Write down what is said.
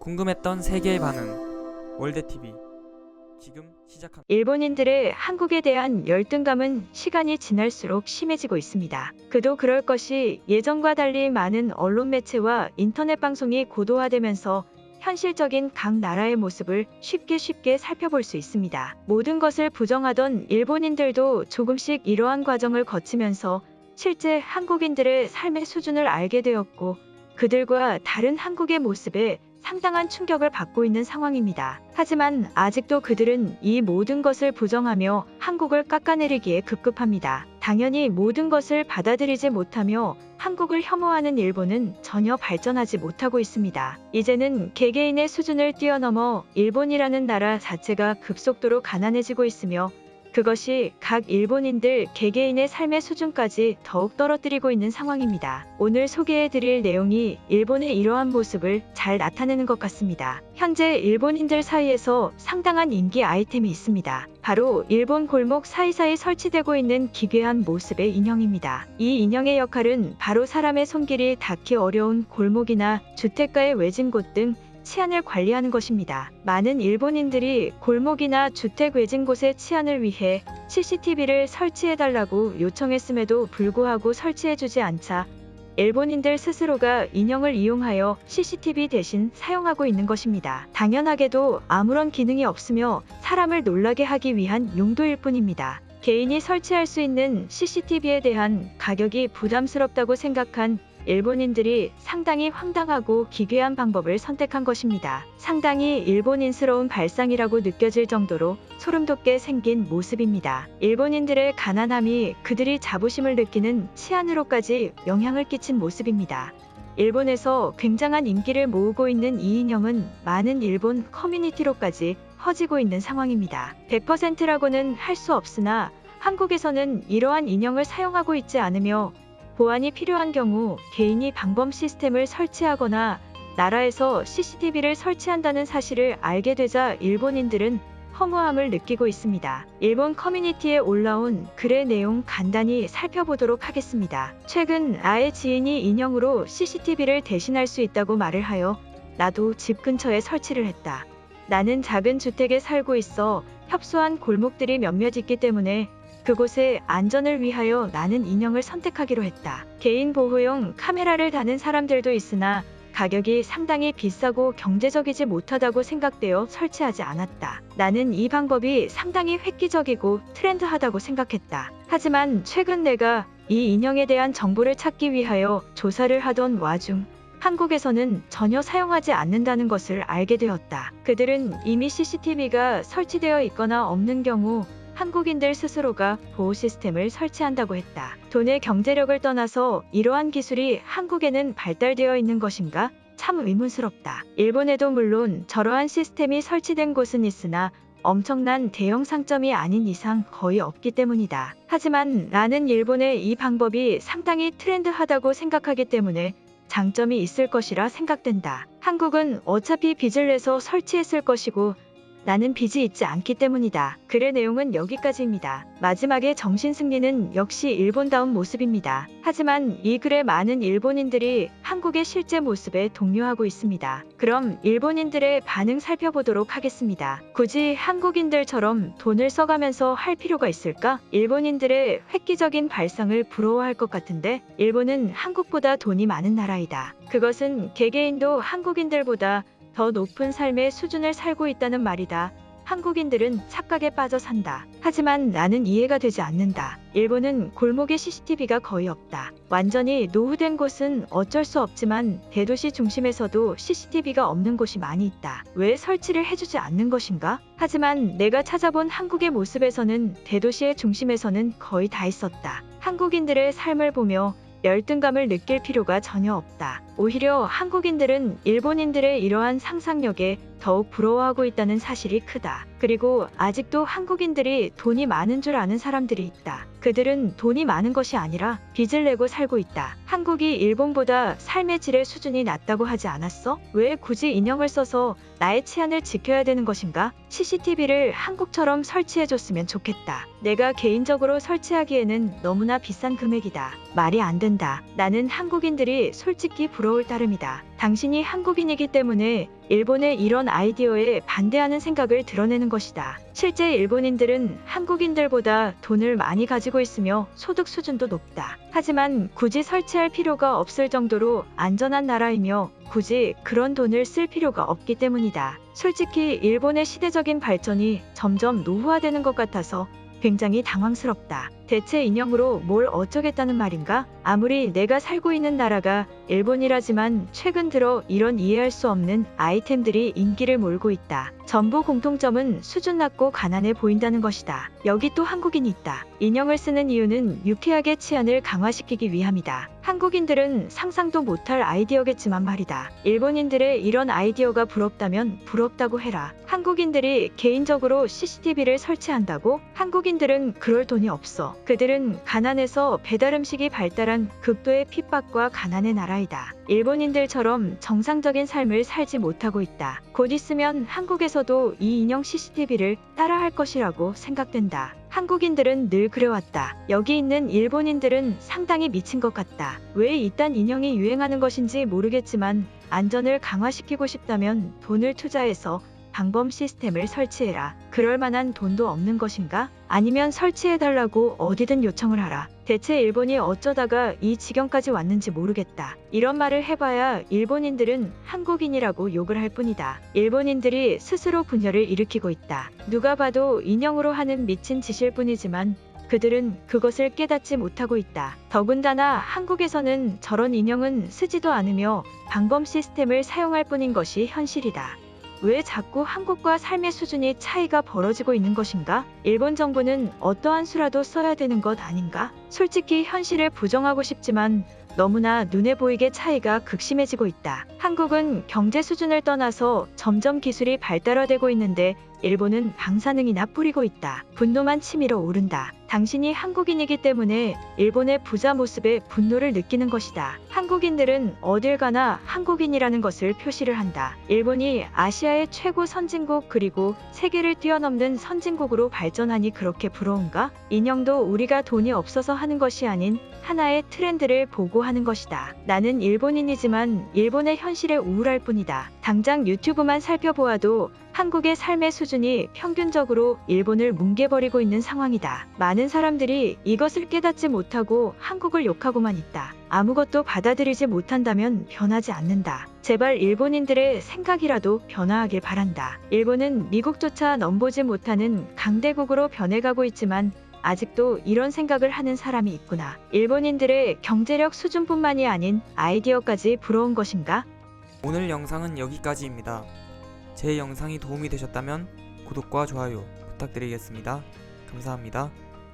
궁금했던 세계의 반응. 월드TV 지금 시작합니다. 일본인들의 한국에 대한 열등감은 시간이 지날수록 심해지고 있습니다. 그도 그럴 것이 예전과 달리 많은 언론 매체와 인터넷 방송이 고도화되면서 현실적인 각 나라의 모습을 쉽게 살펴볼 수 있습니다. 모든 것을 부정하던 일본인들도 조금씩 이러한 과정을 거치면서 실제 한국인들의 삶의 수준을 알게 되었고, 그들과 다른 한국의 모습에 상당한 충격을 받고 있는 상황입니다. 하지만 아직도 그들은 이 모든 것을 부정하며 한국을 깎아내리기에 급급합니다. 당연히 모든 것을 받아들이지 못하며 한국을 혐오하는 일본은 전혀 발전하지 못하고 있습니다. 이제는 개개인의 수준을 뛰어넘어 일본이라는 나라 자체가 급속도로 가난해지고 있으며, 그것이 각 일본인들 개개인의 삶의 수준까지 더욱 떨어뜨리고 있는 상황입니다. 오늘 소개해드릴 내용이 일본의 이러한 모습을 잘 나타내는 것 같습니다. 현재 일본인들 사이에서 상당한 인기 아이템이 있습니다. 바로 일본 골목 사이사이 설치되고 있는 기괴한 모습의 인형입니다. 이 인형의 역할은 바로 사람의 손길이 닿기 어려운 골목이나 주택가의 외진 곳 등 치안을 관리하는 것입니다. 많은 일본인들이 골목이나 주택 외진 곳의 치안을 위해 CCTV를 설치해달라고 요청했음에도 불구하고 설치해주지 않자 일본인들 스스로가 인형을 이용하여 CCTV 대신 사용하고 있는 것입니다. 당연하게도 아무런 기능이 없으며 사람을 놀라게 하기 위한 용도일 뿐입니다. 개인이 설치할 수 있는 CCTV에 대한 가격이 부담스럽다고 생각한 일본인들이 상당히 황당하고 기괴한 방법을 선택한 것입니다. 상당히 일본인스러운 발상이라고 느껴질 정도로 소름돋게 생긴 모습입니다. 일본인들의 가난함이 그들이 자부심을 느끼는 치안으로까지 영향을 끼친 모습입니다. 일본에서 굉장한 인기를 모으고 있는 이 인형은 많은 일본 커뮤니티로까지 퍼지고 있는 상황입니다. 100%라고는 할 수 없으나 한국에서는 이러한 인형을 사용하고 있지 않으며, 보안이 필요한 경우 개인이 방범 시스템을 설치하거나 나라에서 CCTV를 설치한다는 사실을 알게 되자 일본인들은 허무함을 느끼고 있습니다. 일본 커뮤니티에 올라온 글의 내용 간단히 살펴보도록 하겠습니다. 최근 나의 지인이 인형으로 CCTV를 대신할 수 있다고 말을 하여 나도 집 근처에 설치를 했다. 나는 작은 주택에 살고 있어 협소한 골목들이 몇몇 있기 때문에 그곳의 안전을 위하여 나는 인형을 선택하기로 했다. 개인 보호용 카메라를 다는 사람들도 있으나 가격이 상당히 비싸고 경제적이지 못하다고 생각되어 설치하지 않았다. 나는 이 방법이 상당히 획기적이고 트렌드하다고 생각했다. 하지만 최근 내가 이 인형에 대한 정보를 찾기 위하여 조사를 하던 와중 한국에서는 전혀 사용하지 않는다는 것을 알게 되었다. 그들은 이미 CCTV가 설치되어 있거나 없는 경우 한국인들 스스로가 보호 시스템을 설치한다고 했다. 돈의 경제력을 떠나서 이러한 기술이 한국에는 발달되어 있는 것인가? 참 의문스럽다. 일본에도 물론 저러한 시스템이 설치된 곳은 있으나 엄청난 대형 상점이 아닌 이상 거의 없기 때문이다. 하지만 나는 일본의 이 방법이 상당히 트렌드하다고 생각하기 때문에 장점이 있을 것이라 생각된다. 한국은 어차피 빚을 내서 설치했을 것이고 나는 빚이 있지 않기 때문이다. 글의 내용은 여기까지입니다. 마지막에 정신승리는 역시 일본다운 모습입니다. 하지만 이 글에 많은 일본인들이 한국의 실제 모습에 동요하고 있습니다. 그럼 일본인들의 반응 살펴보도록 하겠습니다. 굳이 한국인들처럼 돈을 써가면서 할 필요가 있을까? 일본인들의 획기적인 발상을 부러워할 것 같은데, 일본은 한국보다 돈이 많은 나라이다. 그것은 개개인도 한국인들보다 더 높은 삶의 수준을 살고 있다는 말이다. 한국인들은 착각에 빠져 산다. 하지만 나는 이해가 되지 않는다. 일본은 골목에 CCTV가 거의 없다. 완전히 노후된 곳은 어쩔 수 없지만 대도시 중심에서도 CCTV가 없는 곳이 많이 있다. 왜 설치를 해주지 않는 것인가? 하지만 내가 찾아본 한국의 모습에서는 대도시의 중심에서는 거의 다 있었다. 한국인들의 삶을 보며 열등감을 느낄 필요가 전혀 없다. 오히려 한국인들은 일본인들의 이러한 상상력에 더욱 부러워하고 있다는 사실이 크다. 그리고 아직도 한국인들이 돈이 많은 줄 아는 사람들이 있다. 그들은 돈이 많은 것이 아니라 빚을 내고 살고 있다. 한국이 일본보다 삶의 질의 수준이 낮다고 하지 않았어? 왜 굳이 인형을 써서 나의 치안을 지켜야 되는 것인가? CCTV를 한국처럼 설치해줬으면 좋겠다. 내가 개인적으로 설치하기에는 너무나 비싼 금액이다. 말이 안 된다. 나는 한국인들이 솔직히 부러울 따름이다. 당신이 한국인이기 때문에 일본의 이런 아이디어에 반대하는 생각을 드러내는 것이다. 실제 일본인들은 한국인들보다 돈을 많이 가지고 있으며 소득 수준도 높다. 하지만 굳이 설치할 필요가 없을 정도로 안전한 나라이며 굳이 그런 돈을 쓸 필요가 없기 때문이다. 솔직히 일본의 시대적인 발전이 점점 노후화되는 것 같아서 굉장히 당황스럽다. 대체 인형으로 뭘 어쩌겠다는 말인가? 아무리 내가 살고 있는 나라가 일본이라지만 최근 들어 이런 이해할 수 없는 아이템들이 인기를 몰고 있다. 전부 공통점은 수준 낮고 가난해 보인다는 것이다. 여기 또 한국인이 있다. 인형을 쓰는 이유는 유쾌하게 치안을 강화시키기 위함이다. 한국인들은 상상도 못할 아이디어겠지만 말이다. 일본인들의 이런 아이디어가 부럽다면 부럽다고 해라. 한국인들이 개인적으로 CCTV를 설치한다고? 한국인들은 그럴 돈이 없어. 그들은 가난해서 배달음식이 발달한 극도의 핍박과 가난의 나라이다. 일본인들처럼 정상적인 삶을 살지 못하고 있다. 곧 있으면 한국에서도 이 인형 CCTV를 따라할 것이라고 생각된다. 한국인들은 늘 그래왔다. 여기 있는 일본인들은 상당히 미친 것 같다. 왜 이딴 인형이 유행하는 것인지 모르겠지만 안전을 강화시키고 싶다면 돈을 투자해서 방범 시스템을 설치해라. 그럴 만한 돈도 없는 것인가? 아니면 설치해달라고 어디든 요청을 하라. 대체 일본이 어쩌다가 이 지경까지 왔는지 모르겠다. 이런 말을 해봐야 일본인들은 한국인이라고 욕을 할 뿐이다. 일본인들이 스스로 분열을 일으키고 있다. 누가 봐도 인형으로 하는 미친 짓일 뿐이지만 그들은 그것을 깨닫지 못하고 있다. 더군다나 한국에서는 저런 인형은 쓰지도 않으며 방범 시스템을 사용할 뿐인 것이 현실이다. 왜 자꾸 한국과 삶의 수준이 차이가 벌어지고 있는 것인가? 일본 정부는 어떠한 수라도 써야 되는 것 아닌가? 솔직히 현실을 부정하고 싶지만 너무나 눈에 보이게 차이가 극심해지고 있다. 한국은 경제 수준을 떠나서 점점 기술이 발달화되고 있는데 일본은 방사능이나 뿌리고 있다. 분노만 치밀어 오른다. 당신이 한국인이기 때문에 일본의 부자 모습에 분노를 느끼는 것이다. 한국인들은 어딜 가나 한국인이라는 것을 표시를 한다. 일본이 아시아의 최고 선진국 그리고 세계를 뛰어넘는 선진국으로 발전하니 그렇게 부러운가? 인형도 우리가 돈이 없어서 하는 것이 아닌 하나의 트렌드를 보고 하는 것이다. 나는 일본인이지만 일본의 현실에 우울할 뿐이다. 당장 유튜브만 살펴보아도 한국의 삶의 수준이 평균적으로 일본을 뭉개버리고 있는 상황이다. 많은 사람들이 이것을 깨닫지 못하고 한국을 욕하고만 있다. 아무것도 받아들이지 못한다면 변하지 않는다. 제발 일본인들의 생각이라도 변화하길 바란다. 일본은 미국조차 넘보지 못하는 강대국으로 변해가고 있지만 아직도 이런 생각을 하는 사람이 있구나. 일본인들의 경제력 수준뿐만이 아닌 아이디어까지 부러운 것인가? 오늘 영상은 여기까지입니다. 제 영상이 도움이 되셨다면 구독과 좋아요 부탁드리겠습니다. 감사합니다.